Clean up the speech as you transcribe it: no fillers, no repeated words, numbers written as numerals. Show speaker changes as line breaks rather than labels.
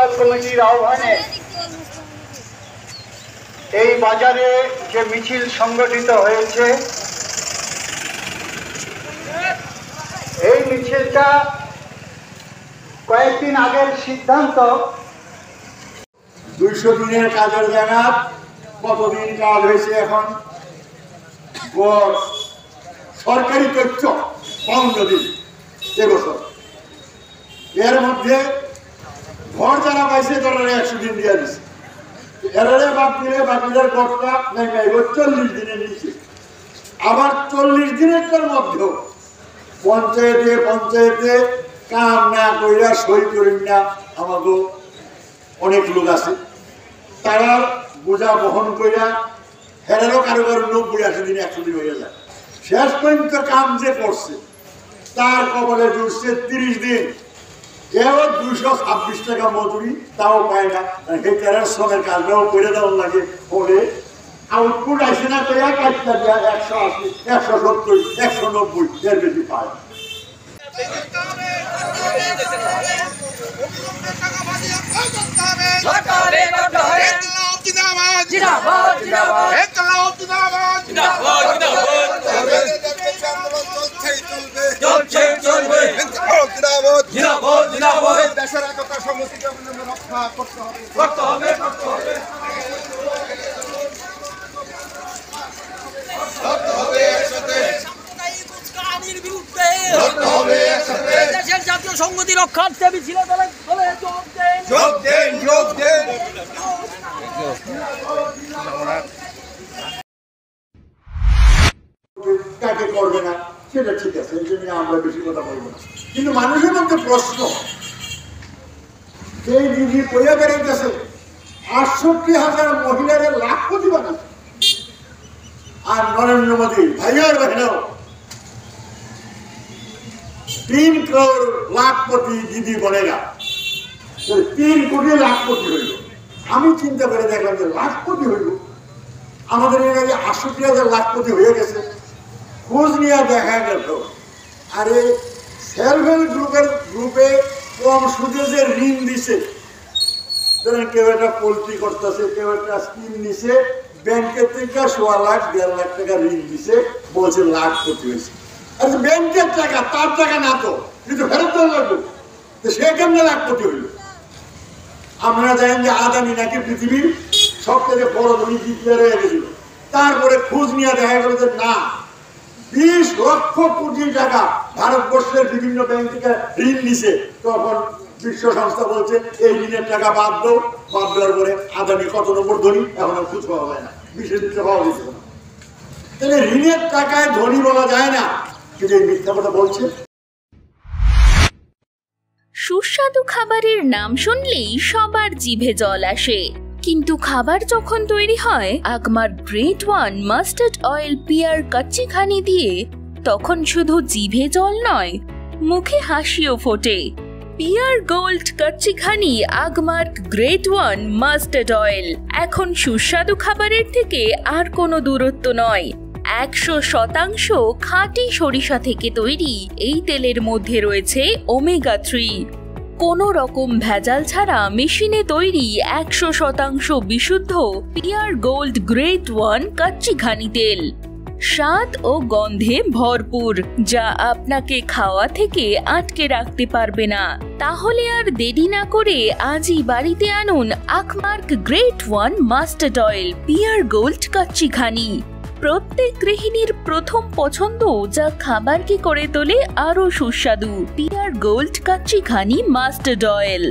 Local কমিটির আহ্বানে এই বাজারে যে মিছিল সংগঠিত হয়েছে, এই মিছিলটা কয়েকদিন আগের সিদ্ধান্ত।
200 দিনের কাজের জায়গা কতদিন কাজ হয়েছে এখন গড় সরকারি তথ্য 15 দিন এবছর। এর মধ্যে ঘর যারা পাইছে তারা 100 দিন দিয়ে দিচ্ছে, এরারে বাদ দিলে বাকিদের ঘরটা নেমে 40 দিনের নিচে। আবার 40 দিনের মধ্যেও পঞ্চায়েতে কাম না কইরা সই করেন না আমাকে অনেক লোক আছে, তারা বোঝা বহন কইরা হেরারও কারো 90-80 দিন 100 দিন হয়ে যায়। শেষ পর্যন্ত কাম যে করছে তার কপালে জুড়ছে 30 দিন, কেউ 226 টাকা মজুরি তাও পায় না। সেই তেরার শ্রমের কাজটাও করে দেওয়ার লাগে, ফলে আউটপুট আসে না কইয়া কাজটা দেওয়া 180, 170, 190 এর বেশি পায়।
দেশের একতা সংহতিকে রক্ষা করতে হবে।
দেশের জাতীয় সংহতি রক্ষার্থে মিছিল যোগ দেন।
কাকে করবে না সেটা ঠিক আছে, এই জন্য আমরা বেশি কথা বলবো না। কিন্তু মানুষের মধ্যে প্রশ্ন, সেই দিদি কইয়া বেড়াইতেছে 68,000 মহিলার লাখপতি বানাচ্ছে, আর নরেন্দ্র মোদী ভাইয়ার বহনেও 3 crore লাখপতি দিদি বনেগা, 3 কোটি লাখপতি হইল। আমি চিন্তা করে দেখলাম যে লাখপতি হইল, আমাদের এখানে 68,000 লাখপতি হয়ে গেছে। খোঁজ নিয়ে দেখা গেল আরে সেলফ হেল্প গ্রুপে কম সুদে যে ঋণ দিছে, ধরেন কেউ একটা পোল্ট্রি করতেছে, কেউ একটা স্কিম নিছে, ব্যাংকের থেকে 1.5 লাখ 1.5 লাখ টাকা ঋণ দিছে, বলছে লাখপতি হয়েছে। আচ্ছা ব্যাংকের টাকা, তার টাকা না তো, কিন্তু ফেরত দেওয়া লাগবে, তো সে কেমনে লাখপতি হইল? আপনারা জানেন যে আদানি নাকি পৃথিবীর সবথেকে বড় ধনী ডিক্লেয়ার হয়ে গেছিল। তারপরে খোঁজ নিয়ে দেখা গেল যে না, 20 লক্ষ কোটি টাকা ভারতবর্ষের বিভিন্ন ব্যাংক থেকে ঋণ নিছে। তখন বিশ্ব সংস্থা বলছে এই ঋণের টাকা বাদ দাও, বাদ দেওয়ার পরে আদানি কত নম্বর ধনী এখন আর খোঁজ পাওয়া যায় না, বিশ্বের দিকে পাওয়া যেত না। তাহলে ঋণের টাকায় ধনী বলা যায় না, কিন্তু এই মিথ্যা কথা বলছে।
সুস্বাদু খাবারের নাম শুনলেই সবার জিভে জল আসে, কিন্তু খাবার যখন তৈরি হয় Agmark great one mustard oil pure Kachchi Ghani দিয়ে, তখন শুধু জিভে জল নয়, মুখে হাসিও ফোটে। পিয়ার গোল্ড কাচ্চি ঘানি আগমার গ্রেট ওয়ান মাস্টার্ড অয়েল এখন সুস্বাদু খাবারের থেকে আর কোনো দূরত্ব নয়। 100% খাঁটি সরিষা থেকে তৈরি এই তেলের মধ্যে রয়েছে ওমেগা 3, কোনো রকম ভেজাল ছাড়া মেশিনে তৈরি 100% বিশুদ্ধ pure gold great one kachchi ghani তেল, স্বাদ ও গন্ধে ভরপুর, যা আপনাকে খাওয়া থেকে আটকে রাখতে পারবে না। তাহলে আর দেরি না করে আজই বাড়িতে আনুন Agmark great one mustard oil pure gold Kachchi Ghani, প্রত্যেক গৃহিণীর প্রথম পছন্দ, যা খাবারকে করে তোলে আরো সুস্বাদু। পিয়ার গোল্ড কাচ্চি ঘানি মাস্টার্ড অয়েল।